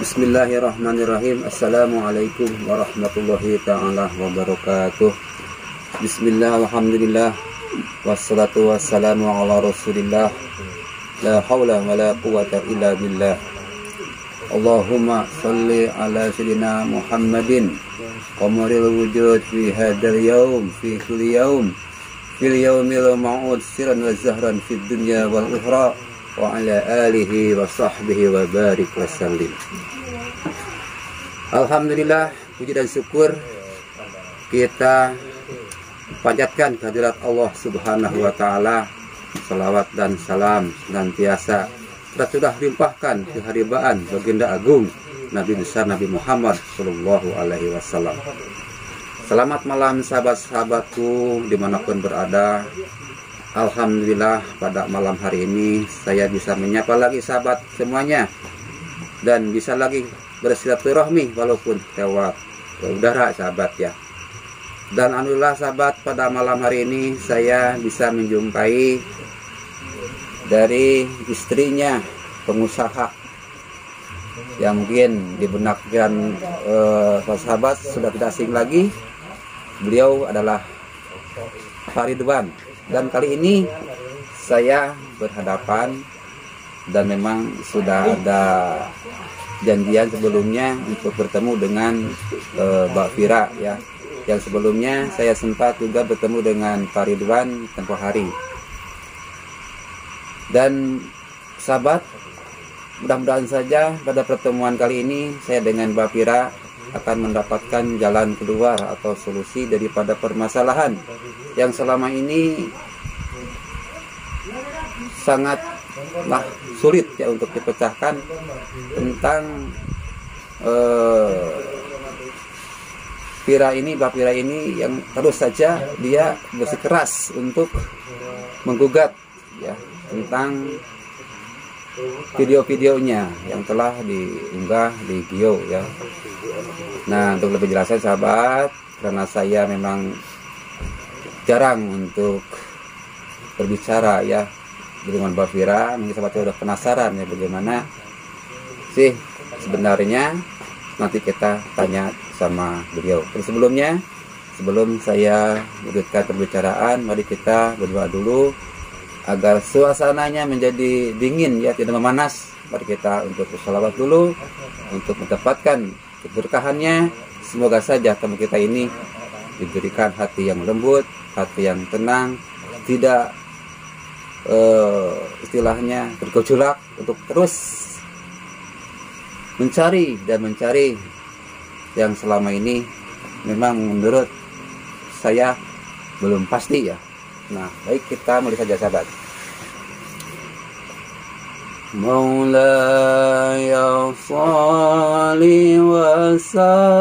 Bismillahirrahmanirrahim. Assalamualaikum warahmatullahi ta'ala wabarakatuh. Bismillah, alhamdulillah, wassalatu wassalamu ala rasulillah. La hawla wa la quwata illa billah. Allahumma salli ala sayyidina Muhammadin qamaril wujud fi hadal yawm, fi kulli yawm, fil yawmil ma'ud sirran wa zahran fid dunya wal ukhra, wa ala alihi wa sahbihi wa barik wa sallim. Alhamdulillah, puji dan syukur kita panjatkan kehadirat Allah Subhanahu wa taala. Salawat dan salam senantiasa sudah limpahkan keharibaan baginda agung Nabi besar Nabi Muhammad sallallahu alaihi wasallam. Selamat malam sahabat-sahabatku dimanapun berada. Alhamdulillah pada malam hari ini saya bisa menyapa lagi sahabat semuanya dan bisa lagi bersilaturahmi walaupun lewat udara sahabat ya. Dan alhamdulillah sahabat, pada malam hari ini saya bisa menjumpai dari istrinya pengusaha yang mungkin di benak dan sahabat sudah tidak asing lagi. Beliau adalah Pak Ridwan. Dan kali ini saya berhadapan dan memang sudah ada janjian sebelumnya untuk bertemu dengan Mbak Fira ya. Yang sebelumnya saya sempat juga bertemu dengan Pak Ridwan tempoh hari. Dan sahabat, mudah-mudahan saja pada pertemuan kali ini saya dengan Mbak Fira akan mendapatkan jalan keluar atau solusi daripada permasalahan yang selama ini sangatlah sulit ya untuk dipecahkan tentang Mbak Fira ini yang terus saja dia bersikeras untuk menggugat ya tentang video-videonya yang telah diunggah di Gio ya. Nah, untuk lebih jelasnya sahabat, karena saya memang jarang untuk berbicara ya dengan Mbak Fira, mungkin sahabat sudah penasaran ya bagaimana sih sebenarnya, nanti kita tanya sama beliau. Tapi sebelum saya lanjutkan pembicaraan, mari kita berdoa dulu agar suasananya menjadi dingin ya, tidak memanas. Mari kita untuk bersalawat dulu untuk mendapatkan keberkahannya. Semoga saja tamu kita ini diberikan hati yang lembut, hati yang tenang, tidak istilahnya bergejolak, untuk terus mencari yang selama ini memang menurut saya belum pasti ya. Nah, baik, kita mulai saja sahabat. Maulaya shalli wa sallim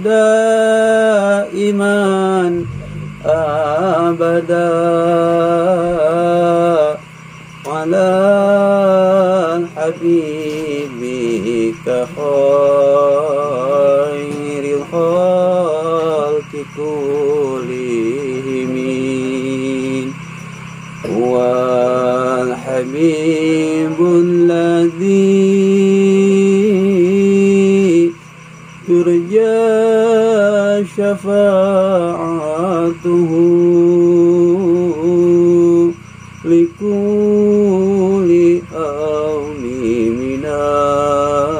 daiman abada ala habibika khairil khalqi kullihim wal habibul ladzi turja syafa'atuhu likulli awli minal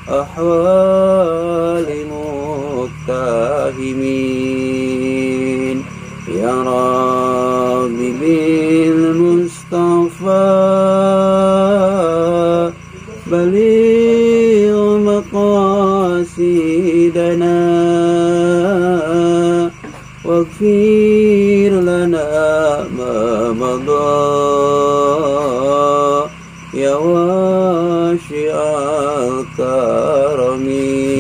ahwali muttahimin ya Rabbi bil Mustafa baligh maqasidana waghfir lana ma madha ya wasyi'al karami.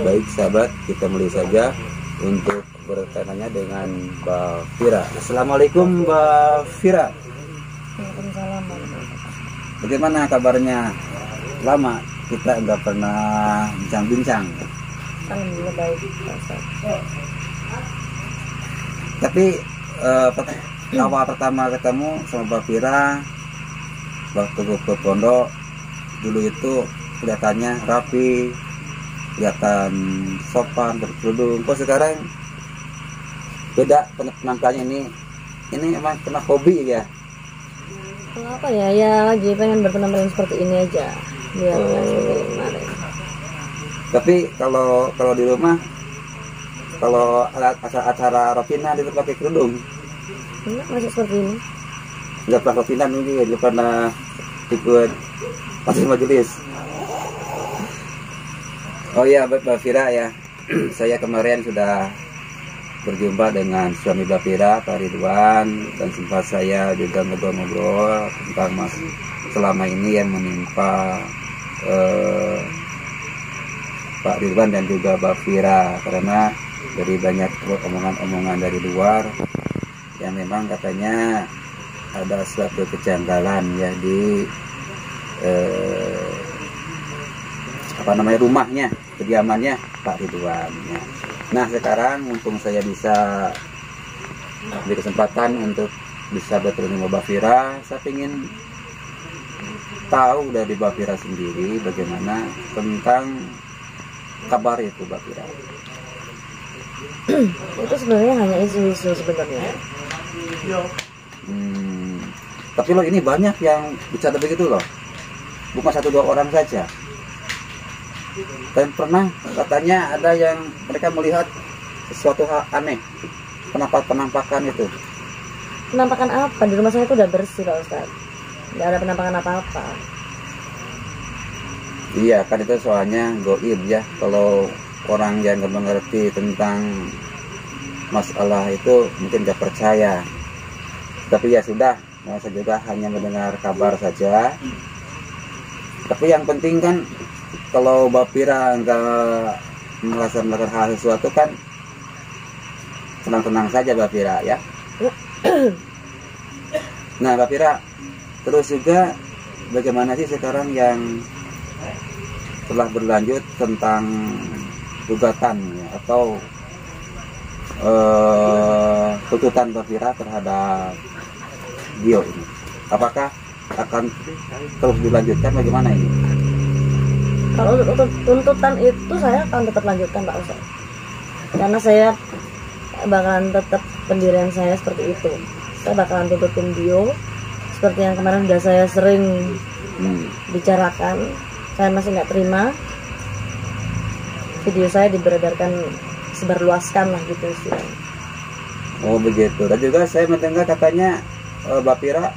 Baik sahabat, kita mulai saja untuk bertanya dengan Mbak Fira. Assalamualaikum Mbak Fira. Waalaikumsalam. Bagaimana kabarnya? Lama kita nggak pernah bincang-bincang. Alhamdulillah baik. Tapi awal pertama ketemu sama Mbak Vira waktu ke pondok dulu itu kelihatannya rapi, kelihatan sopan, berkerudung. Kok sekarang beda penampilannya ini emang kena hobi ya? Kenapa ya? Ya lagi pengen berpenampilan seperti ini aja, biar nggak seperti kemarin. Tapi kalau di rumah, kalau acara rotina itu pakai kerudung. Enggak, masih seperti ini. Nggak pernah rotinan mungkin, nggak pernah ikut majelis. Oh iya, Mbak Vira ya, saya kemarin sudah berjumpa dengan suami Mbak Vira, Pak Ridwan, dan sempat saya juga ngobrol-ngobrol tentang selama ini yang menimpa Pak Ridwan dan juga Mbak Vira, karena dari banyak omongan-omongan dari luar yang memang katanya ada suatu kejanggalan ya di rumahnya, kediamannya Pak Ridwan ya. Nah sekarang mumpung saya bisa beri kesempatan untuk bisa bertemu dengan Mbak Vira, saya ingin tahu dari Mbak Vira sendiri bagaimana tentang kabar itu Mbak Vira. Itu sebenarnya hanya isu-isu sebenarnya. Tapi loh ini banyak yang bicara begitu loh, bukan 1-2 orang saja. Dan pernah katanya ada yang mereka melihat sesuatu hal aneh, penampakan itu. Penampakan apa? Di rumah saya itu udah bersih Pak Ustadz, nggak ada penampakan apa-apa. Iya kan itu soalnya goib ya, kalau orang yang nggak mengerti tentang masalah itu mungkin nggak percaya. Tapi ya sudah, saya juga hanya mendengar kabar saja. Tapi yang penting kan kalau Mbak Vira nggak merasa melakukan hal sesuatu kan tenang-tenang saja Mbak Vira ya. Nah Mbak Vira, terus juga bagaimana sih sekarang yang telah berlanjut tentang gugatan ya, atau tuntutan Mbak Vira terhadap Gio ini? Apakah akan terus dilanjutkan bagaimana ini? Kalau untuk tuntutan itu saya akan tetap lanjutkan Pak Ustadz, karena saya bakalan tetap pendirian saya seperti itu. Saya bakalan tuntutin Gio seperti yang kemarin sudah saya sering bicarakan. Saya masih nggak terima video saya diberedarkan sebarluaskan lah gitu istilahnya. Oh begitu. Dan juga saya mendengar katanya Mbak Vira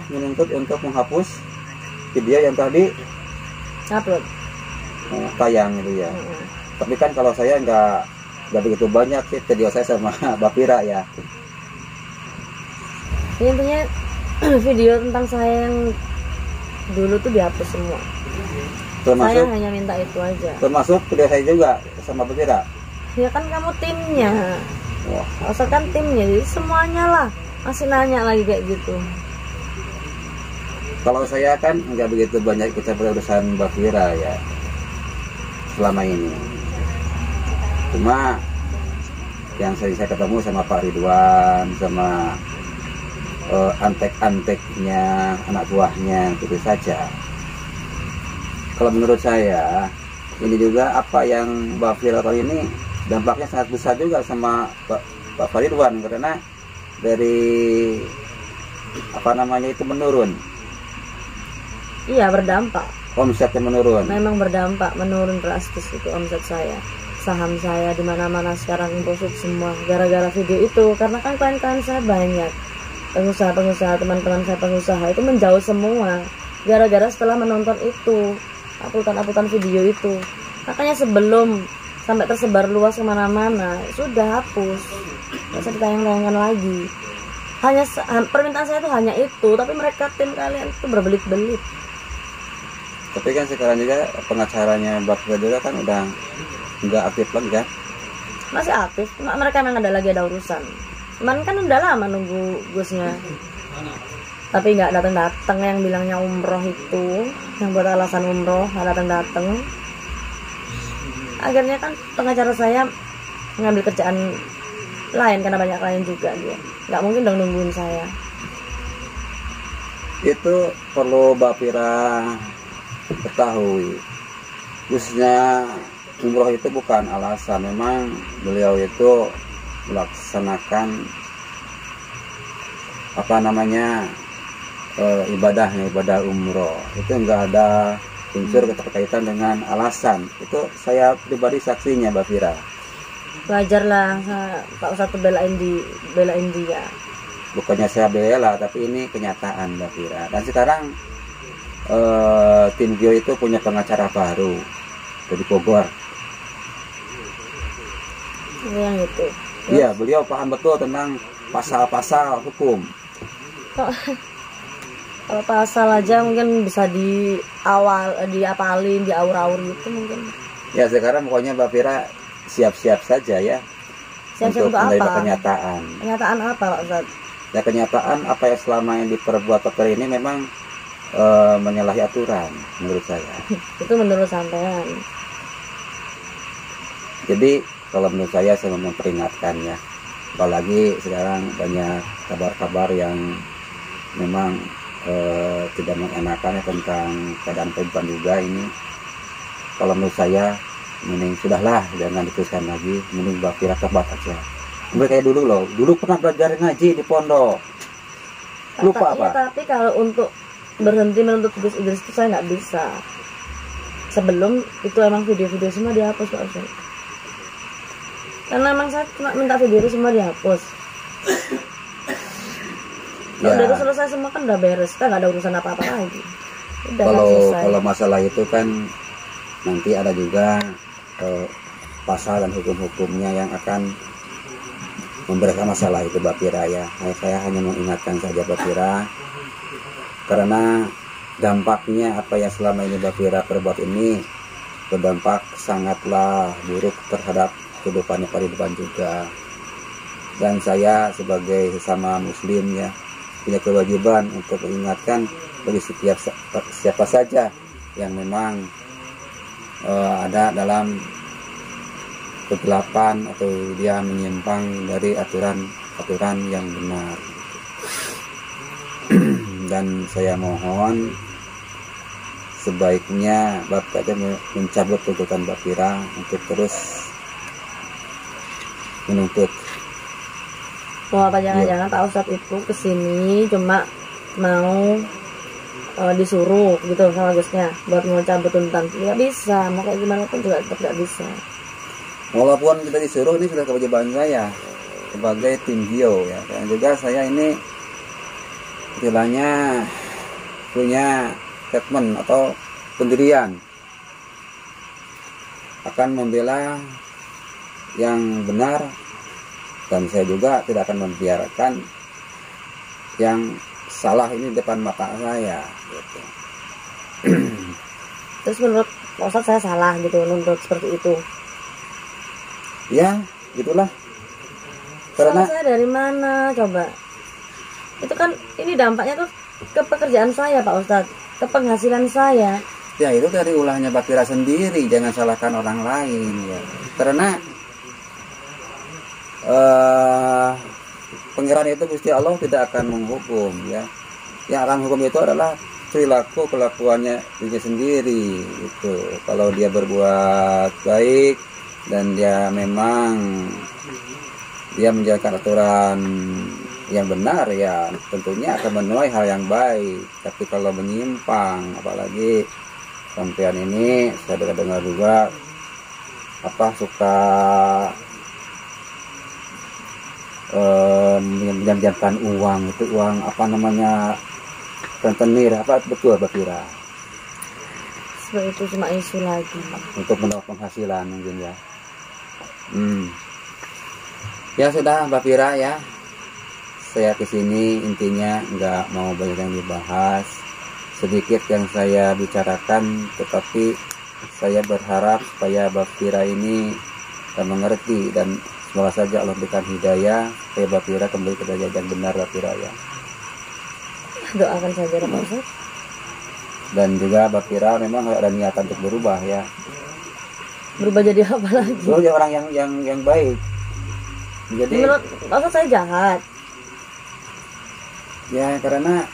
menuntut untuk menghapus video yang tadi upload tayang itu ya. Tapi kan kalau saya nggak begitu banyak sih video saya sama Mbak Vira ya. Intinya video tentang saya yang dulu tuh dihapus semua. Saya hanya minta itu aja. Termasuk video saya juga sama Mbak Vira. Ya kan kamu timnya. Wah. Usah kan timnya, jadi semuanya lah. Masih nanya lagi kayak gitu. Kalau saya kan nggak begitu banyak ikut campur urusan Mbak Vira ya selama ini. Cuma yang sering saya ketemu sama Pak Ridwan, sama antek-anteknya, anak buahnya, gitu saja. Kalau menurut saya ini juga apa yang Mbak Vira tahu ini dampaknya sangat besar juga sama Pak Ridwan, karena dari itu menurun. Iya, berdampak. Omsetnya menurun. Memang berdampak, menurun drastis itu omset saya. Saham saya di mana-mana sekarang imposif semua gara-gara video itu. Karena kan klien-klien saya banyak, pengusaha-pengusaha, teman-teman saya pengusaha itu menjauh semua gara-gara setelah menonton itu, uploadan video itu. Makanya sebelum sampai tersebar luas kemana-mana sudah hapus, nggak usah ditayang-tayangkan lagi. Hanya permintaan saya itu hanya itu, tapi mereka tim kalian itu berbelit-belit. Tapi kan sekarang juga pengacaranya Mbak Vira juga kan udah nggak aktif lagi kan? Masih aktif, cuma mereka memang ada urusan. Cuman kan udah lama nunggu Gusnya, tapi nggak datang-datang. Yang bilangnya umroh itu, yang buat alasan umroh nggak datang-datang. Akhirnya kan pengacara saya mengambil kerjaan lain karena banyak klien juga dia. Nggak mungkin dong nungguin saya. Itu perlu Mbak Fira ketahui, khususnya umroh itu bukan alasan. Memang beliau itu melaksanakan ibadah umroh itu enggak ada unsur keterkaitan dengan alasan. Itu saya pribadi saksinya Mbak Fira. Wajarlah Pak Ustadz belain dia. Bukannya saya bela, tapi ini kenyataan Mbak Fira. Dan sekarang tim Gio itu punya pengacara baru dari Bogor. Yang itu. Iya, beliau paham betul tentang pasal-pasal hukum. Kalau pasal aja mungkin bisa diapalin, diaur-aur gitu mungkin. Ya sekarang pokoknya Mbak Fira siap-siap saja ya. Siap-siap untuk menerima apa? Kenyataan. Kenyataan apa Pak Ustadz? Ya kenyataan apa yang selama yang diperbuat Bapak ini memang menyalahi aturan menurut saya. Itu menurut sampean. Jadi kalau menurut saya memperingatkan ya. Apalagi sekarang banyak kabar-kabar yang memang tidak mengenakan ya, tentang keadaan perempuan juga ini. Kalau menurut saya mending sudahlah, jangan diteruskan lagi, mending Mbak Fira tobat aja. Kayak dulu loh, dulu pernah belajar ngaji di pondok. Lupa apa? Ya, tapi kalau untuk berhenti menuntut Idris itu saya nggak bisa. Sebelum itu emang video-video semua dihapus Pak Ustadz. Karena emang saya cuma minta video itu semua dihapus. Kalau udah selesai semua kan udah beres, kita nggak ada urusan apa-apa lagi. Udah kalau masalah itu kan nanti ada juga pasal dan hukum-hukumnya yang akan memberikan masalah itu Mbak Fira ya. Saya hanya mengingatkan saja Mbak Fira, karena dampaknya apa yang selama ini Mbak Fira perbuat ini berdampak sangatlah buruk terhadap kehidupan juga. Dan saya sebagai sesama muslim ya punya kewajiban untuk mengingatkan bagi setiap siapa saja yang memang ada dalam kegelapan atau dia menyimpang dari aturan yang benar. Dan saya mohon sebaiknya Bapak mencabut tuntutan Mbak Fira untuk terus menuntut. Mau apa jangan-jangan Pak Ustadz itu kesini cuma mau disuruh gitu sama Gusnya buat mau cabut tuntutan. Nggak bisa, mau kayak gimana pun juga tetap nggak bisa. Walaupun kita disuruh, ini sudah kewajiban saya sebagai tim Gio ya. Dan juga saya ini istilahnya punya statement atau pendirian akan membela yang benar, dan saya juga tidak akan membiarkan yang salah ini depan mata saya gitu. Terus menurut Pak Ustadz saya salah gitu nuntut seperti itu? Ya gitulah. Karena salah saya dari mana coba? Itu kan ini dampaknya tuh ke pekerjaan saya Pak Ustadz, ke penghasilan saya. Ya itu dari ulahnya Mbak Fira sendiri, jangan salahkan orang lain ya. Karena pengiran itu Gusti Allah tidak akan menghukum ya. Yang akan hukum itu adalah perilaku kelakuannya diri sendiri itu. Kalau dia berbuat baik dan dia memang dia menjalankan aturan yang benar ya tentunya akan menuai hal yang baik. Tapi kalau menyimpang, apalagi sampean ini saya dengar juga suka menjanjikan uang, itu uang rentenir betul Mbak Fira? Seperti itu cuma isu lagi untuk mendapat penghasilan mungkin ya. Ya sudah Mbak Fira ya, saya kesini intinya nggak mau banyak yang dibahas, sedikit yang saya bicarakan, tetapi saya berharap supaya Mbak Fira ini mengerti dan semoga saja Allah berikan hidayah supaya Mbak Fira kembali ke jalan yang benar Mbak Fira ya. Doakan saja Pak Ustadz. Dan juga Mbak Fira memang ada niatan untuk berubah ya. Berubah jadi apa lagi? Berubah jadi orang yang baik. Jadi menurut saya jahat. ya karena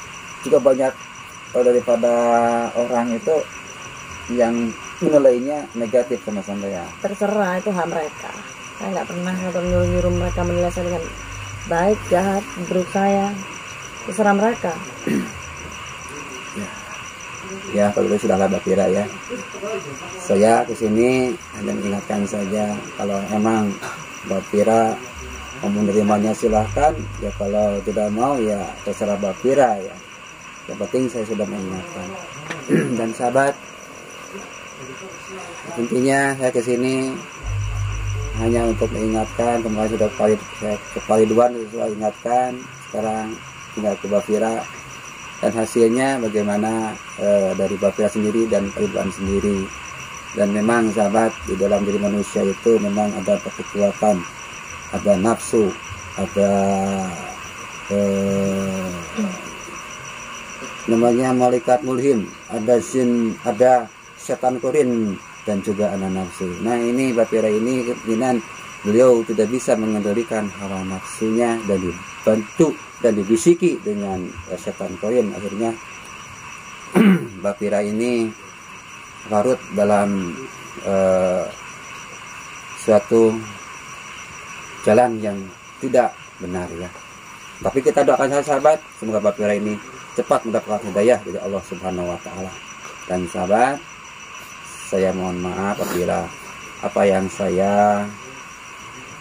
juga banyak daripada orang itu yang menilainya negatif sama saya. Terserah, itu hak mereka. Saya nggak pernah nyuruh mereka menilai saya dengan baik, jahat, buruk saya. Terserah mereka. Ya kalau itu sudahlah Mbak Pira ya. Saya kesini hanya mengingatkan saja, kalau emang Mbak Pira mau menerimanya silahkan, ya kalau tidak mau ya terserah Mbak Pira ya. Yang penting saya sudah mengingatkan. Dan sahabat, intinya saya kesini hanya untuk mengingatkan. Kemarin sudah kali dua sudah ingatkan, sekarang tinggal ke Mbak Pira. Dan hasilnya bagaimana dari Mbak Pira sendiri dan Pak Ridwan sendiri. Dan memang sahabat, di dalam diri manusia itu memang ada kekuatan, ada nafsu, ada namanya malaikat mulhim, ada jin, ada setan korin, dan juga ada nafsu. Nah ini Mbak Pira ini kemungkinan beliau tidak bisa mengendalikan hawa nafsunya dan dibantu dan dibisiki dengan setan koin. Akhirnya Mbak Pira ini larut dalam suatu jalan yang tidak benar ya. Tapi kita doakan sahabat, semoga Mbak Pira ini cepat mendapatkan hidayah dari Allah Subhanahu wa taala. Dan sahabat, saya mohon maaf apabila apa yang saya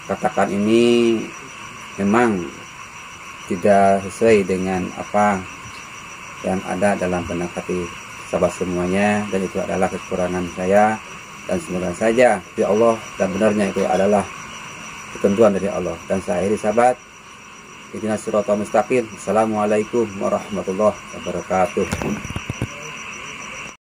katakan ini memang tidak sesuai dengan apa yang ada dalam benak hati sahabat semuanya, dan itu adalah kekurangan saya, dan semoga saja ya Allah dan benarnya itu adalah ketentuan dari Allah. Dan saya akhiri sahabat, ihdinas siratal mustaqim. Assalamualaikum warahmatullahi wabarakatuh.